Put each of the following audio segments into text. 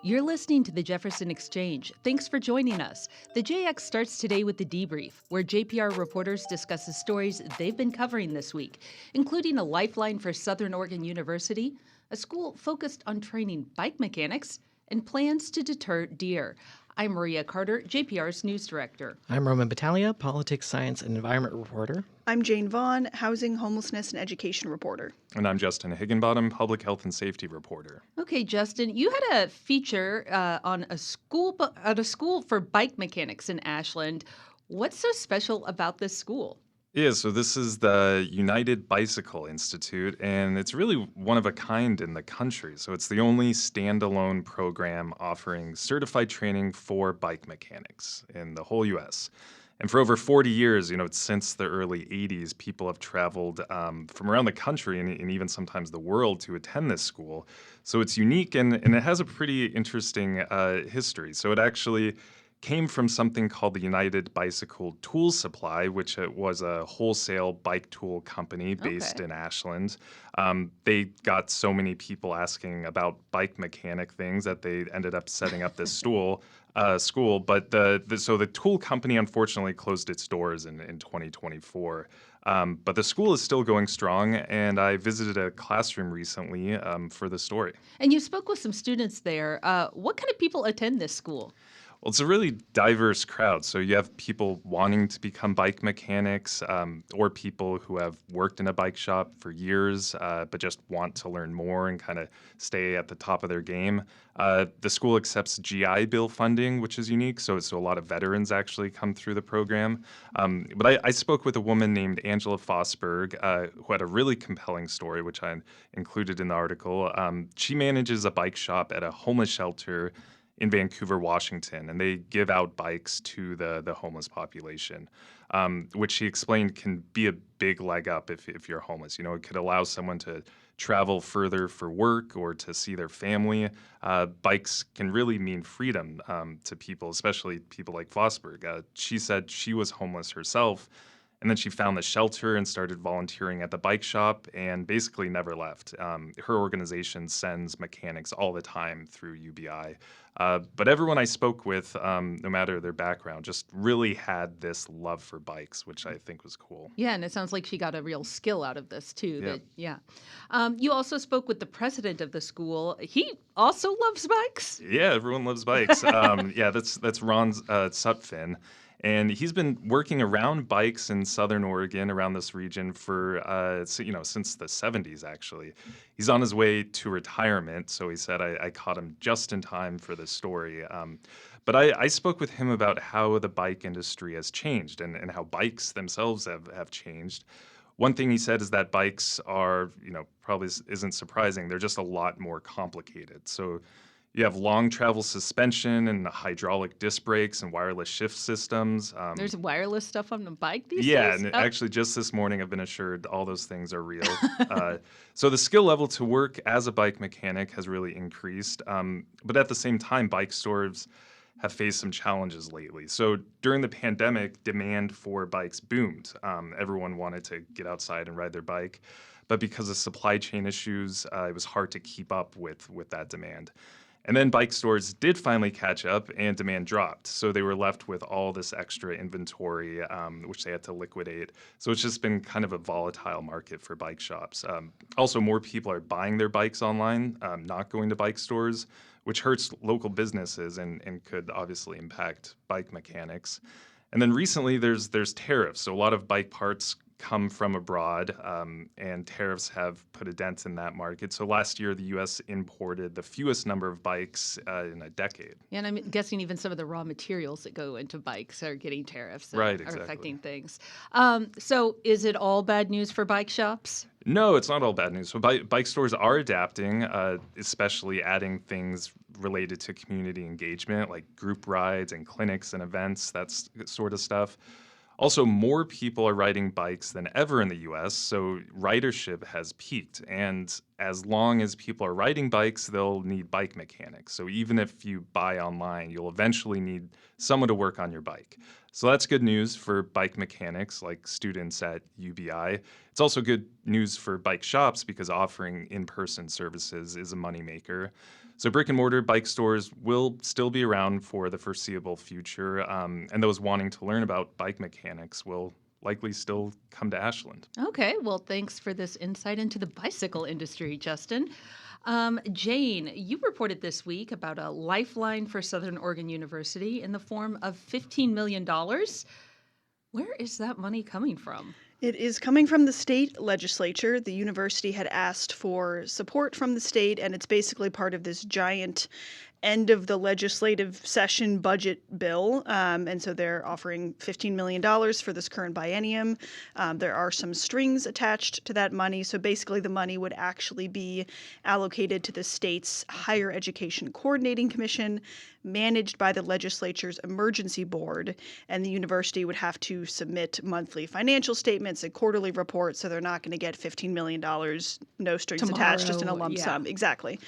You're listening to the Jefferson Exchange. Thanks for joining us. The JX starts today with the debrief, where JPR reporters discuss the stories they've been covering this week, including a lifeline for Southern Oregon University, a school focused on training bike mechanics, and plans to deter deer. I'm Maria Carter, JPR's news director. I'm Roman Battaglia, politics, science, and environment reporter. I'm Jane Vaughn, housing, homelessness, and education reporter. And I'm Justin Higginbottom, public health and safety reporter. Okay, Justin, you had a feature on a school for bike mechanics in Ashland. What's so special about this school? Yeah, so this is the United Bicycle Institute, and it's really one of a kind in the country. So it's the only standalone program offering certified training for bike mechanics in the whole U.S. And for over 40 years, since the early 80s, people have traveled from around the country and even sometimes the world to attend this school. So it's unique, and it has a pretty interesting history. So it actually came from something called the United Bicycle Tool Supply, which was a wholesale bike tool company based in Ashland. They got so many people asking about bike mechanic things that they ended up setting up this school. But the tool company unfortunately closed its doors in 2024. But the school is still going strong, and I visited a classroom recently for the story. And you spoke with some students there. What kind of people attend this school? Well, it's a really diverse crowd. So you have people wanting to become bike mechanics or people who have worked in a bike shop for years but just want to learn more and kind of stay at the top of their game. The school accepts GI Bill funding, which is unique. So a lot of veterans actually come through the program. But I spoke with a woman named Angela Fosberg who had a really compelling story, which I included in the article. She manages a bike shop at a homeless shelter in Vancouver, Washington, and they give out bikes to the homeless population, which she explained can be a big leg up if you're homeless. It could allow someone to travel further for work or to see their family. Bikes can really mean freedom to people, especially people like Fosberg. She said she was homeless herself, and then she found the shelter and started volunteering at the bike shop and basically never left. Her organization sends mechanics all the time through UBI. But everyone I spoke with, no matter their background, just really had this love for bikes, which I think was cool. Yeah, and it sounds like she got a real skill out of this, too. You also spoke with the president of the school. He also loves bikes? Yeah, everyone loves bikes. That's Ron Sutphin. And he's been working around bikes in Southern Oregon, around this region for, since the 70s, actually. He's on his way to retirement, so he said I caught him just in time for this story. But I spoke with him about how the bike industry has changed and how bikes themselves have changed. One thing he said is that bikes are, probably isn't surprising, they're just a lot more complicated. So you have long travel suspension and hydraulic disc brakes and wireless shift systems. There's wireless stuff on the bike these days? Yeah, and actually just this morning I've been assured all those things are real. So the skill level to work as a bike mechanic has really increased. But at the same time, bike stores have faced some challenges lately. So during the pandemic, demand for bikes boomed. Everyone wanted to get outside and ride their bike. But because of supply chain issues, it was hard to keep up with that demand. And then bike stores did finally catch up and demand dropped. So they were left with all this extra inventory, which they had to liquidate. So it's just been kind of a volatile market for bike shops. Also, more people are buying their bikes online, not going to bike stores, which hurts local businesses and could obviously impact bike mechanics. And then recently there's tariffs. So a lot of bike parts come from abroad, and tariffs have put a dent in that market. So last year, the U.S. imported the fewest number of bikes in a decade. Yeah, and I'm guessing even some of the raw materials that go into bikes are getting tariffs that are affecting things. So is it all bad news for bike shops? No, it's not all bad news. So bike stores are adapting, especially adding things related to community engagement, like group rides and clinics and events, that sort of stuff. Also, more people are riding bikes than ever in the U.S., so ridership has peaked. And as long as people are riding bikes, they'll need bike mechanics. So even if you buy online, you'll eventually need someone to work on your bike. So that's good news for bike mechanics like students at UBI. It's also good news for bike shops because offering in-person services is a moneymaker. So brick and mortar bike stores will still be around for the foreseeable future, and those wanting to learn about bike mechanics will likely still come to Ashland. Okay, well, thanks for this insight into the bicycle industry, Justin. Jane, you reported this week about a lifeline for Southern Oregon University in the form of $15 million. Where is that money coming from? It is coming from the state legislature. The university had asked for support from the state, and it's basically part of this giant end of the legislative session budget bill. And so they're offering $15 million for this current biennium. There are some strings attached to that money. So basically the money would actually be allocated to the state's Higher Education Coordinating Commission, managed by the legislature's emergency board, and the university would have to submit monthly financial statements and quarterly reports, so they're not going to get $15 million, no strings attached, just in a lump sum. Exactly.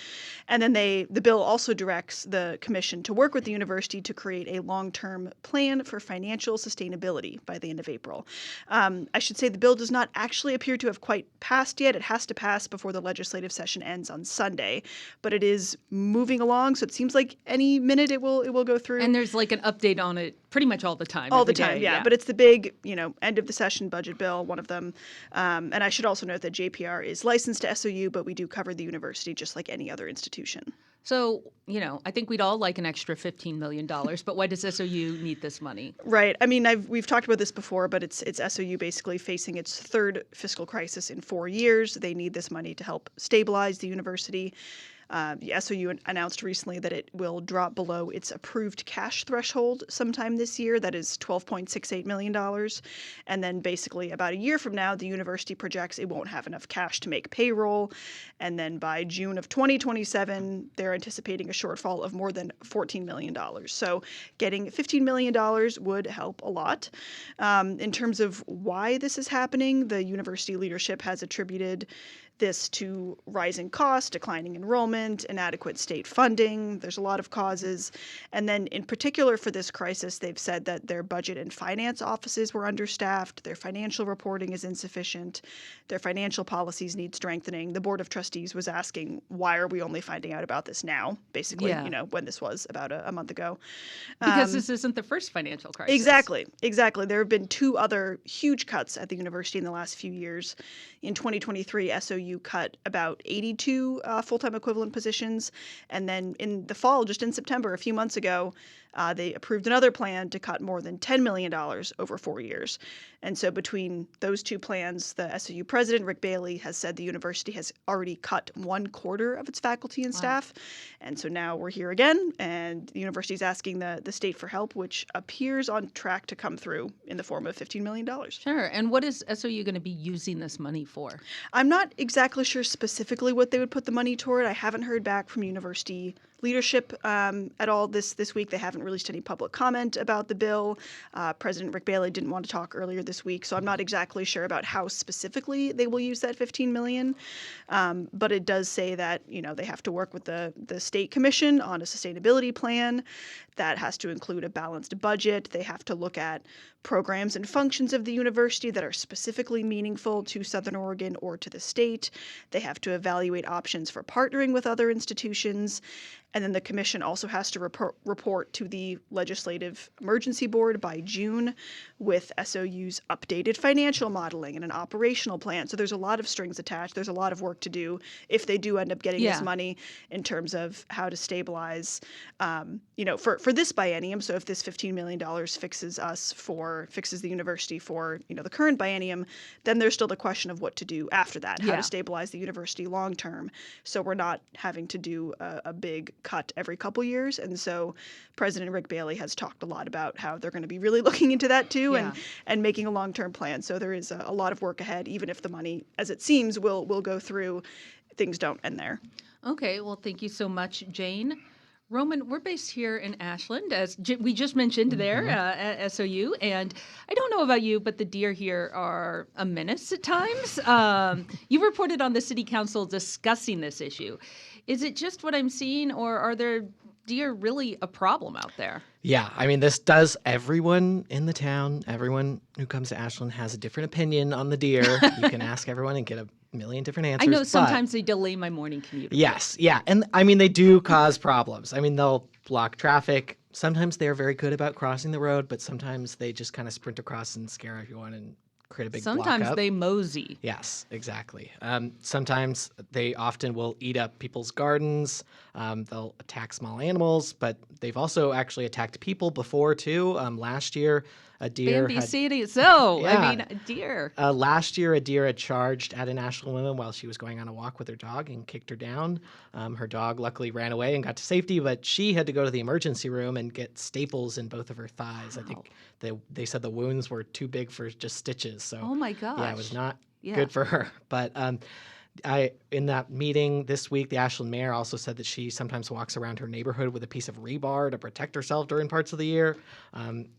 And then the bill also directs the commission to work with the university to create a long-term plan for financial sustainability by the end of April. I should say the bill does not actually appear to have quite passed yet. It has to pass before the legislative session ends on Sunday, but it is moving along, so it seems like any minute it will go through. And there's like an update on it pretty much all the time. All the time, yeah. But it's the big, end of the session budget bill, one of them. And I should also note that JPR is licensed to SOU, but we do cover the university just like any other institution. So, I think we'd all like an extra $15 million, but why does SOU need this money? Right. I mean, we've talked about this before, but it's SOU basically facing its third fiscal crisis in 4 years. They need this money to help stabilize the university. The SOU announced recently that it will drop below its approved cash threshold sometime this year. That is $12.68 million. And then basically about a year from now, the university projects it won't have enough cash to make payroll. And then by June of 2027, they're anticipating a shortfall of more than $14 million. So getting $15 million would help a lot. In terms of why this is happening, the university leadership has attributed this to rising costs, declining enrollment, inadequate state funding. There's a lot of causes. And then in particular for this crisis, they've said that their budget and finance offices were understaffed, their financial reporting is insufficient, their financial policies need strengthening. The Board of Trustees was asking, why are we only finding out about this now? Basically, when this was about a month ago. Because this isn't the first financial crisis. Exactly. There have been two other huge cuts at the university in the last few years. In 2023, SOU cut about 82 full-time equivalent positions. And then in the fall, just in September, a few months ago, they approved another plan to cut more than $10 million over 4 years. And so between those two plans, the SOU president, Rick Bailey, has said the university has already cut 1/4 of its faculty and staff. And so now we're here again, and the university is asking the state for help, which appears on track to come through in the form of $15 million. Sure. And what is SOU going to be using this money for? I'm not exactly sure specifically what they would put the money toward. I haven't heard back from university leadership at all this week. They haven't released any public comment about the bill. President Rick Bailey didn't want to talk earlier this week, so I'm not exactly sure about how specifically they will use that $15 million. But it does say that they have to work with the state commission on a sustainability plan that has to include a balanced budget. They have to look at programs and functions of the university that are specifically meaningful to Southern Oregon or to the state. They have to evaluate options for partnering with other institutions. And then the commission also has to report to the Legislative Emergency Board by June with SOU's updated financial modeling and an operational plan. So there's a lot of strings attached. There's a lot of work to do if they do end up getting this money in terms of how to stabilize, for this biennium. So if this $15 million fixes the university for, the current biennium, then there's still the question of what to do after that, how to stabilize the university long term. So we're not having to do a big cut every couple years. And so President Rick Bailey has talked a lot about how they're going to be really looking into that too and making a long-term plan. So there is a lot of work ahead, even if the money, as it seems, will go through. Things don't end there. Okay. Well, thank you so much, Jane. Roman, we're based here in Ashland, as we just mentioned there at SOU. And I don't know about you, but the deer here are a menace at times. You reported on the city council discussing this issue. Is it just what I'm seeing, or are there deer really a problem out there? Yeah, I mean, this does everyone in the town, everyone who comes to Ashland has a different opinion on the deer. You can ask everyone and get a million different answers. I know sometimes they delay my morning commute. Yes, yeah. And I mean, they do cause problems. I mean, they'll block traffic. Sometimes they're very good about crossing the road, but sometimes they just kind of sprint across and scare everyone and create a big block Sometimes up. they mosey. Yes, exactly. Sometimes they often will eat up people's gardens. They'll attack small animals, but they've also actually attacked people before too. Last year, a deer Bambi had... city. So, Yeah. I mean, a deer. Last year, a deer had charged at an Ashland woman while she was going on a walk with her dog and kicked her down. Her dog luckily ran away and got to safety, but she had to go to the emergency room and get staples in both of her thighs. Wow. I think they said the wounds were too big for just stitches. So Oh my gosh. yeah, it was not Yeah. good for her. But in that meeting this week, the Ashland mayor also said that she sometimes walks around her neighborhood with a piece of rebar to protect herself during parts of the year.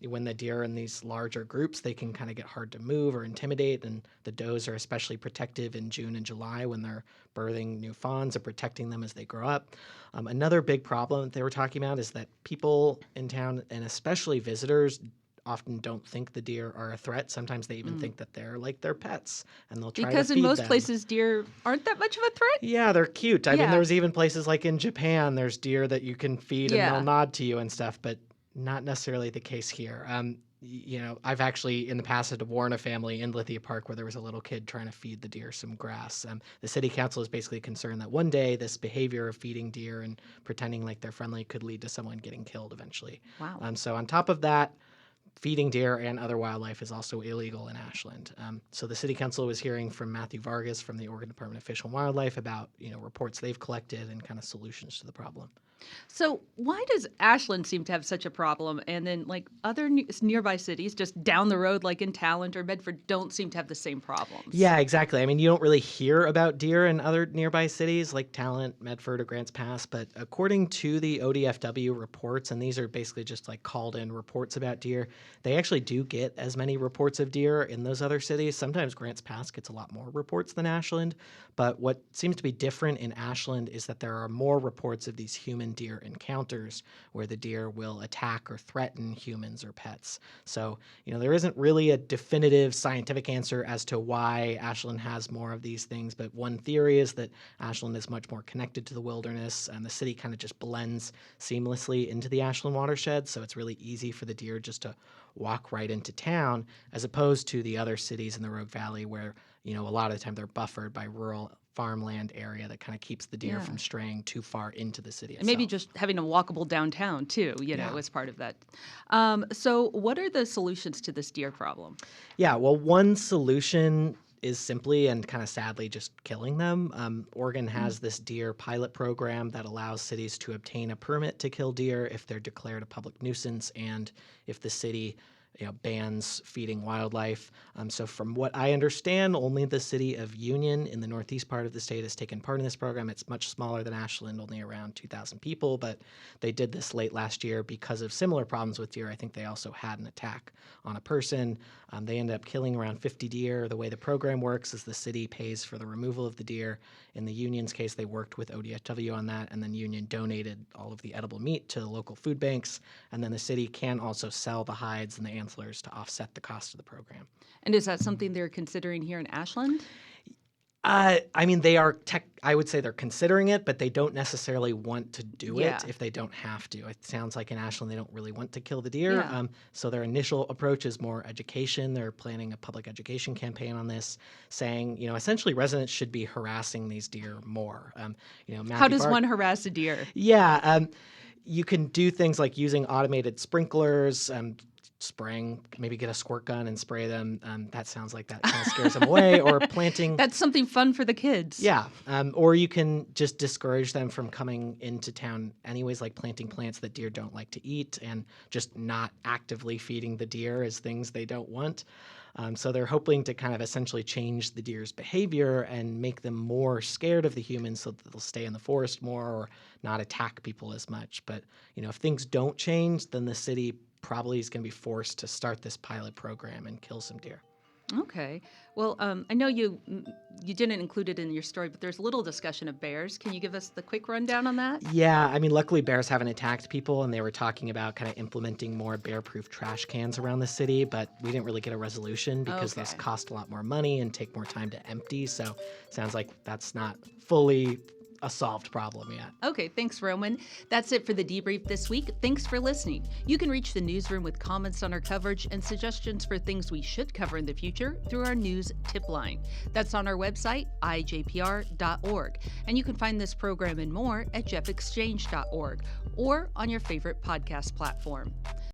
When the deer are in these larger groups, they can kind of get hard to move or intimidate, and the does are especially protective in June and July when they're birthing new fawns and protecting them as they grow up. Another big problem that they were talking about is that people in town, and especially visitors, often don't think the deer are a threat. Sometimes they even think that they're like their pets, and they'll try Because to in feed most them. places, deer aren't that much of a threat. Yeah, they're cute. I mean, Yeah. there's even places like in Japan, there's deer that you can feed Yeah. and they'll nod to you and stuff, but not necessarily the case here. I've actually in the past had to warn a family in Lithia Park where there was a little kid trying to feed the deer some grass. The city council is basically concerned that one day this behavior of feeding deer and pretending like they're friendly could lead to someone getting killed eventually. Wow. So on top of that, feeding deer and other wildlife is also illegal in Ashland. So the city council was hearing from Matthew Vargas from the Oregon Department of Fish and Wildlife about reports they've collected and kind of solutions to the problem. So why does Ashland seem to have such a problem, and then like other nearby cities just down the road, like in Talent or Medford, don't seem to have the same problems? Yeah, exactly. I mean, you don't really hear about deer in other nearby cities like Talent, Medford, or Grants Pass, but according to the ODFW reports, and these are basically just like called in reports about deer, they actually do get as many reports of deer in those other cities. Sometimes Grants Pass gets a lot more reports than Ashland, but what seems to be different in Ashland is that there are more reports of these human deer encounters where the deer will attack or threaten humans or pets. So, there isn't really a definitive scientific answer as to why Ashland has more of these things, but one theory is that Ashland is much more connected to the wilderness and the city kind of just blends seamlessly into the Ashland watershed, so it's really easy for the deer just to walk right into town, as opposed to the other cities in the Rogue Valley where, a lot of the time they're buffered by rural farmland area that kind of keeps the deer from straying too far into the city itself. And maybe just having a walkable downtown too, as part of that. So what are the solutions to this deer problem? Yeah, well, one solution is simply and kind of sadly just killing them. Oregon has this deer pilot program that allows cities to obtain a permit to kill deer if they're declared a public nuisance and if the city bans feeding wildlife. So from what I understand, only the city of Union in the northeast part of the state has taken part in this program. It's much smaller than Ashland, only around 2,000 people, but they did this late last year because of similar problems with deer. I think they also had an attack on a person. They ended up killing around 50 deer. The way the program works is the city pays for the removal of the deer. In the Union's case, they worked with ODFW on that, and then Union donated all of the edible meat to local food banks, and then the city can also sell the hides and the antlers to offset the cost of the program. And is that something they're considering here in Ashland? I mean, I would say they're considering it, but they don't necessarily want to do Yeah. it if they don't have to. It sounds like in Ashland, they don't really want to kill the deer. Yeah. So their initial approach is more education. They're planning a public education campaign on this, saying, essentially residents should be harassing these deer more. How does one harass a deer? Yeah. You can do things like using automated sprinklers, spraying, maybe get a squirt gun and spray them. That sounds like that kind of scares them away. Or planting. That's something fun for the kids. Yeah. Or you can just discourage them from coming into town anyways, like planting plants that deer don't like to eat and just not actively feeding the deer as things they don't want. So they're hoping to kind of essentially change the deer's behavior and make them more scared of the humans so that they'll stay in the forest more or not attack people as much. But, if things don't change, then the city probably is going to be forced to start this pilot program and kill some deer. Okay. Well, I know you didn't include it in your story, but there's a little discussion of bears. Can you give us the quick rundown on that? Yeah, I mean, luckily bears haven't attacked people, and they were talking about kind of implementing more bear-proof trash cans around the city, but we didn't really get a resolution because those cost a lot more money and take more time to empty, so sounds like that's not fully a solved problem yet. Okay, thanks, Roman. That's it for the debrief this week. Thanks for listening. You can reach the newsroom with comments on our coverage and suggestions for things we should cover in the future through our news tip line. That's on our website, ijpr.org. And you can find this program and more at jeffexchange.org or on your favorite podcast platform.